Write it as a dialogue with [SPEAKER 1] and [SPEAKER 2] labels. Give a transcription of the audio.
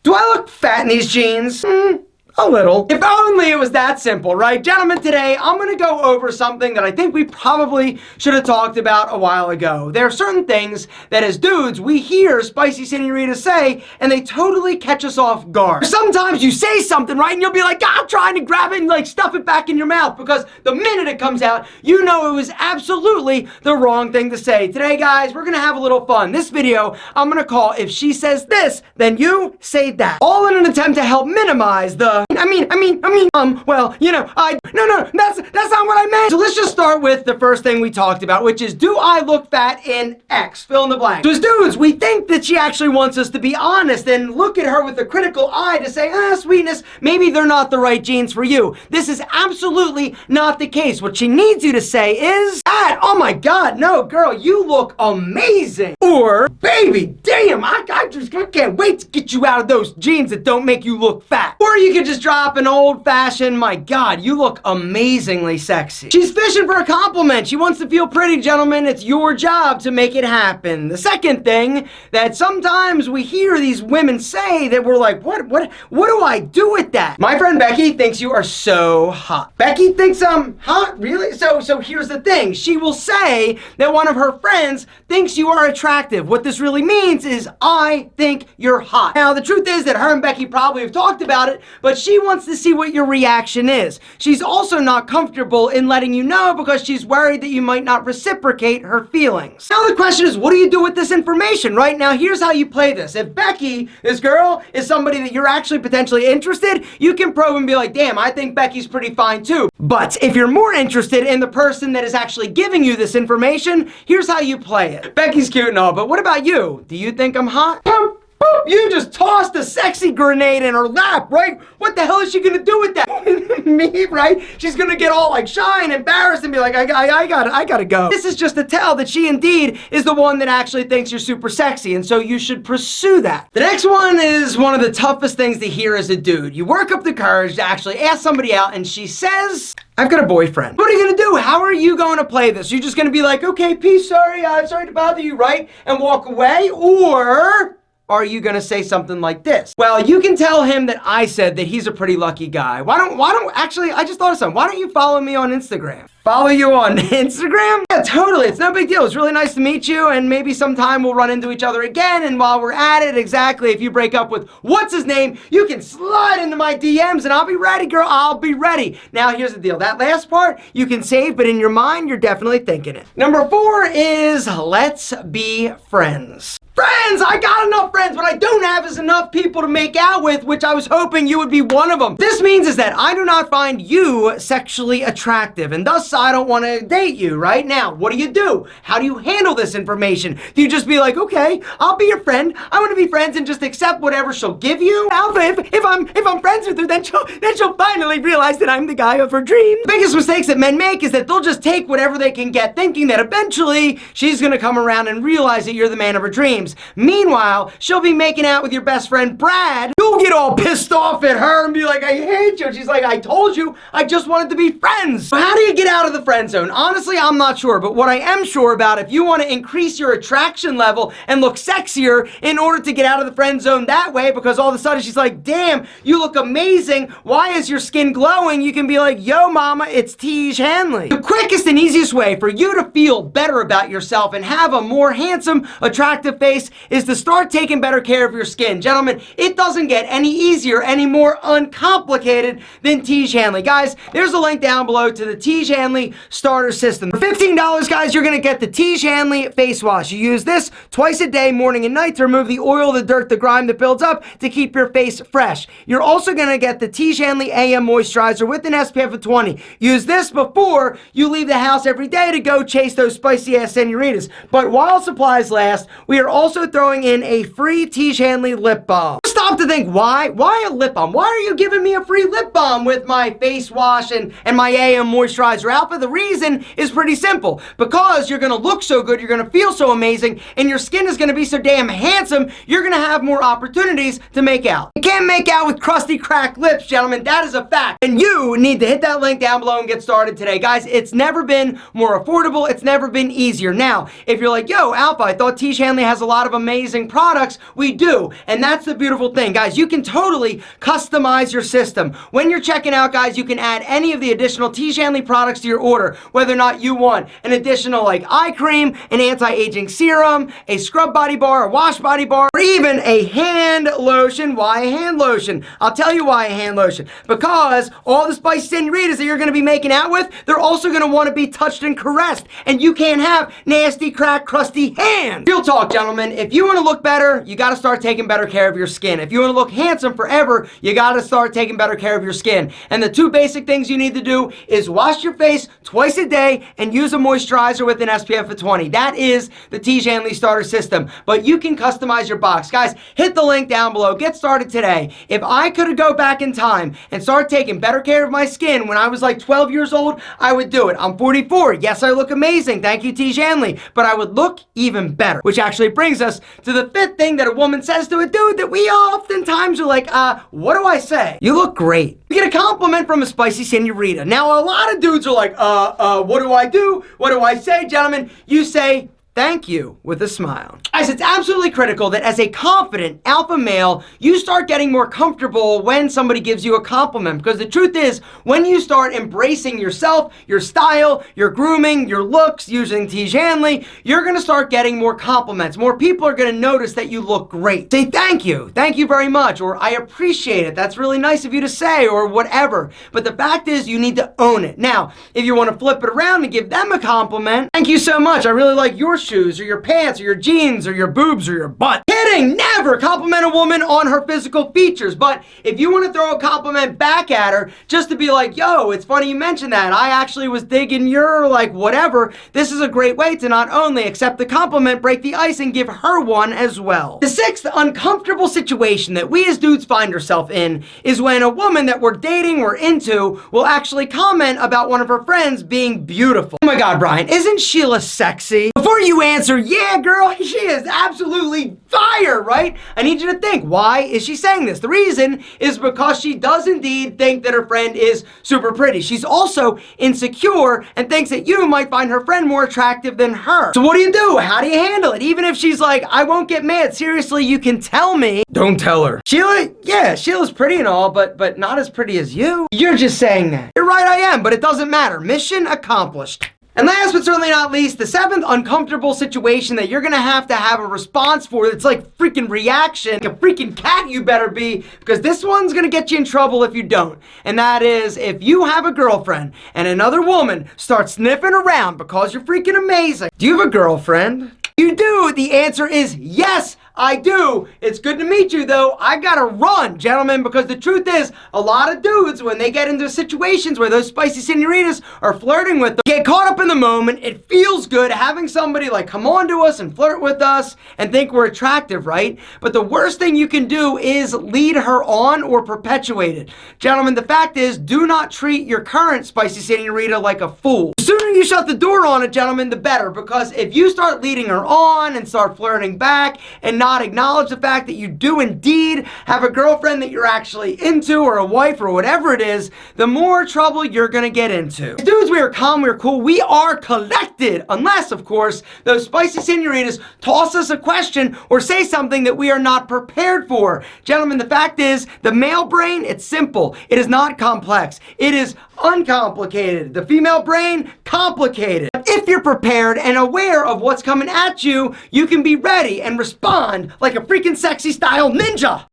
[SPEAKER 1] Do I look fat in these jeans? A little. If only it was that simple, right? Gentlemen, today I'm gonna go over something that I think we probably should have talked about a while ago. There are certain things that as dudes, we hear spicy senoritas say, and they totally catch us off guard. Sometimes you say something, right, and you'll be like, I'm trying to grab it and like stuff it back in your mouth, because the minute it comes out, you know it was absolutely the wrong thing to say. Today, guys, we're gonna have a little fun. This video, I'm gonna call If She Says This, Then You Say That. All in an attempt to help minimize the well, you know, no, that's not what I meant. So let's just start with the first thing we talked about, which is, do I look fat in X? Fill in the blank. So as dudes, we think that she actually wants us to be honest and look at her with a critical eye to say, sweetness, maybe they're not the right jeans for you. This is absolutely not the case. What she needs you to say is, oh my God, no, girl, you look amazing. Or, baby, damn, I can't wait to get you out of those jeans that don't make you look fat. Or you could just drop an old-fashioned, my God, you look amazingly sexy. She's fishing for a compliment. She wants to feel pretty, gentlemen. It's your job to make it happen. The second thing that sometimes we hear these women say that we're like, what do I do with that? My friend Becky thinks you are so hot. Becky thinks I'm hot? Really? So here's the thing. She will say that one of her friends thinks you are attractive. What this really means is, I think you're hot. Now, the truth is that her and Becky probably have talked about it, but she wants to see what your reaction is. She's also not comfortable in letting you know because she's worried that you might not reciprocate her feelings. Now the question is, what do you do with this information, right? Now here's how you play this. If Becky, this girl, is somebody that you're actually potentially interested, you can probe and be like, damn, I think Becky's pretty fine too. But if you're more interested in the person that is actually giving you this information, here's how you play it. Becky's cute and all, but what about you? Do you think I'm hot? You just tossed a sexy grenade in her lap, right? What the hell is she gonna do with that? Me, right? She's gonna get all like shy and embarrassed and be like, I gotta go. This is just to tell that she indeed is the one that actually thinks you're super sexy, and so you should pursue that. The next one is one of the toughest things to hear as a dude. You work up the courage to actually ask somebody out, and she says, I've got a boyfriend. What are you gonna do? How are you going to play this? You're just gonna be like, okay, peace, sorry to bother you, right? And walk away? Or are you gonna say something like this? Well, you can tell him that I said that he's a pretty lucky guy. Actually, I just thought of something. Why don't you follow me on Instagram? Follow you on Instagram? Yeah, totally. It's no big deal. It's really nice to meet you, and maybe sometime we'll run into each other again, and while we're at it, exactly, if you break up with what's his name, you can slide into my DMs, and I'll be ready, girl. I'll be ready. Now, here's the deal. That last part, you can save, but in your mind, you're definitely thinking it. Number 4 is, let's be friends. Friends! I got enough friends. What I don't have is enough people to make out with, which I was hoping you would be one of them. This means is that I do not find you sexually attractive, and thus I don't want to date you, right? Now, what do? How do you handle this information? Do you just be like, okay, I'll be your friend. I want to be friends and just accept whatever she'll give you? Alpha, if I'm friends with her, then she'll finally realize that I'm the guy of her dreams. The biggest mistakes that men make is that they'll just take whatever they can get, thinking that eventually she's gonna come around and realize that you're the man of her dreams. Meanwhile, she'll be making out with your best friend, Brad. You'll get all pissed off at her and be like, I hate you. And she's like, I told you, I just wanted to be friends. So how do you get out of the friend zone? Honestly, I'm not sure, but what I am sure about, if you want to increase your attraction level and look sexier in order to get out of the friend zone that way, because all of a sudden she's like, damn, you look amazing. Why is your skin glowing? You can be like, yo, mama, it's Tiege Hanley. The quickest and easiest way for you to feel better about yourself and have a more handsome, attractive face is to start taking better care of your skin. Gentlemen, it doesn't get any easier, any more uncomplicated than Tiege Hanley. Guys, there's a link down below to the Tiege Hanley Starter System. For $15, guys, you're gonna get the Tiege Hanley Face Wash. You use this twice a day, morning and night, to remove the oil, the dirt, the grime that builds up to keep your face fresh. You're also gonna get the Tiege Hanley AM Moisturizer with an SPF of 20. Use this before you leave the house every day to go chase those spicy ass senoritas. But while supplies last, we are also throwing in a free Tiege Hanley lip balm. Stop to think, why a lip balm? Why are you giving me a free lip balm with my face wash and my AM moisturizer? Alpha, the reason is pretty simple. Because you're gonna look so good, you're gonna feel so amazing, and your skin is gonna be so damn handsome, you're gonna have more opportunities to make out. You can't make out with crusty, cracked lips, gentlemen. That is a fact. And you need to hit that link down below and get started today. Guys, it's never been more affordable. It's never been easier. Now, if you're like, yo, Alpha, I thought Tiege Hanley has a lot of amazing products. We do. And that's the beautiful thing. Guys, you can totally customize your system. When you're checking out, guys, you can add any of the additional Tiege Hanley products to your order, whether or not you want an additional like eye cream, an anti-aging serum, a scrub body bar, a wash body bar, or even a hand lotion. Why a hand lotion? I'll tell you why a hand lotion. Because all the spicy senoritas that you're going to be making out with, they're also going to want to be touched and caressed, and you can't have nasty, cracked, crusty hands. Real talk, gentlemen, if you want to look better, you got to start taking better care of your skin. If you want to look handsome forever, you got to start taking better care of your skin. And the two basic things you need to do is wash your face twice a day and use a moisturizer with an SPF of 20. That is the Tiege Hanley Starter System. But you can customize your box. Guys, hit the link down below. Get started today. If I could go back in time and start taking better care of my skin when I was like 12 years old, I would do it. I'm 44. Yes, I look amazing. Thank you, Tiege Hanley. But I would look even better. Which actually brings us to the fifth thing that a woman says to a dude that we oftentimes are like, what do I say? You look great. You get a compliment from a spicy senorita. Now, a lot of dudes are like, what do I do? What do I say? Gentlemen, you say, thank you with a smile. Guys, it's absolutely critical that as a confident alpha male, you start getting more comfortable when somebody gives you a compliment. Because the truth is, when you start embracing yourself, your style, your grooming, your looks, using Tiege Hanley, you're going to start getting more compliments. More people are going to notice that you look great. Say thank you very much, or I appreciate it. That's really nice of you to say, or whatever. But the fact is, you need to own it. Now, if you want to flip it around and give them a compliment, thank you so much. I really like your shoes, or your pants, or your jeans, or your boobs, or your butt. Kidding! Never compliment a woman on her physical features. But if you want to throw a compliment back at her, just to be like, yo, it's funny you mentioned that. I actually was digging your, like, whatever. This is a great way to not only accept the compliment, break the ice, and give her one as well. The sixth uncomfortable situation that we as dudes find ourselves in is when a woman that we're dating or into will actually comment about one of her friends being beautiful. Oh my God, Brian, isn't Sheila sexy? Before you answer, yeah, girl, she is absolutely fire, right? I need you to think, why is she saying this? The reason is because she does indeed think that her friend is super pretty. She's also insecure and thinks that you might find her friend more attractive than her. So what do? How do you handle it? Even if she's like, I won't get mad. Seriously, you can tell me. Don't tell her. Sheila, yeah, Sheila's pretty and all, but not as pretty as you. You're just saying that. You're right, I am, but it doesn't matter. Mission accomplished. And last but certainly not least, the seventh uncomfortable situation that you're gonna have to have a response for. It's like freaking reaction, like a freaking cat you better be, because this one's gonna get you in trouble if you don't. And that is, if you have a girlfriend and another woman starts sniffing around because you're freaking amazing. Do you have a girlfriend? You do. The answer is yes, I do. It's good to meet you, though. I gotta run, gentlemen, because the truth is, a lot of dudes, when they get into situations where those spicy senoritas are flirting with them, get caught up in the moment. It feels good having somebody like come on to us and flirt with us and think we're attractive, right? But the worst thing you can do is lead her on or perpetuate it. Gentlemen, the fact is, do not treat your current spicy senorita like a fool. The sooner you shut the door on it, gentlemen, the better, because if you start leading her on and start flirting back and not acknowledge the fact that you do indeed have a girlfriend that you're actually into, or a wife, or whatever it is, the more trouble you're gonna get into. As dudes, we are calm, we are cool, we are collected, unless, of course, those spicy senoritas toss us a question or say something that we are not prepared for. Gentlemen, the fact is, the male brain, it's simple. It is not complex. It is uncomplicated. The female brain, complicated. If you're prepared and aware of what's coming at you, you can be ready and respond like a freaking sexy style ninja.